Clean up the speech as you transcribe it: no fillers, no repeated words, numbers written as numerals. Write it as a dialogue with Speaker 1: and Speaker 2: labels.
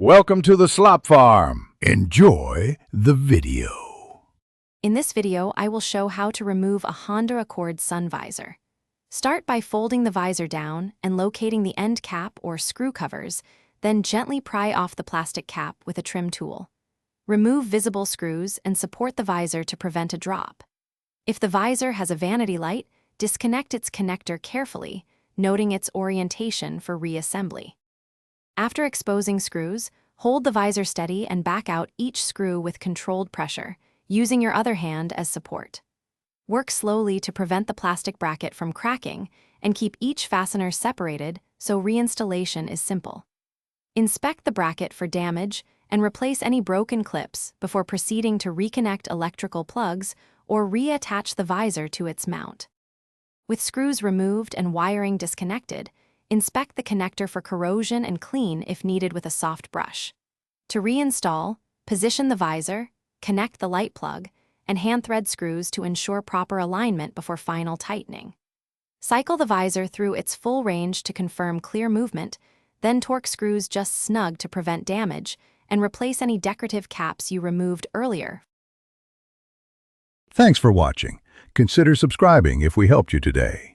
Speaker 1: Welcome to the Slop Farm. Enjoy the video.
Speaker 2: In this video, I will show how to remove a Honda Accord sun visor. Start by folding the visor down and locating the end cap or screw covers, then gently pry off the plastic cap with a trim tool. Remove visible screws and support the visor to prevent a drop. If the visor has a vanity light, disconnect its connector carefully, noting its orientation for reassembly. After exposing screws, hold the visor steady and back out each screw with controlled pressure, using your other hand as support. Work slowly to prevent the plastic bracket from cracking and keep each fastener separated so reinstallation is simple. Inspect the bracket for damage and replace any broken clips before proceeding to reconnect electrical plugs or reattach the visor to its mount. With screws removed and wiring disconnected, inspect the connector for corrosion and clean if needed with a soft brush. To reinstall, position the visor, connect the light plug, and hand thread screws to ensure proper alignment before final tightening. Cycle the visor through its full range to confirm clear movement, then torque screws just snug to prevent damage, and replace any decorative caps you removed earlier.
Speaker 1: Thanks for watching. Consider subscribing if we helped you today.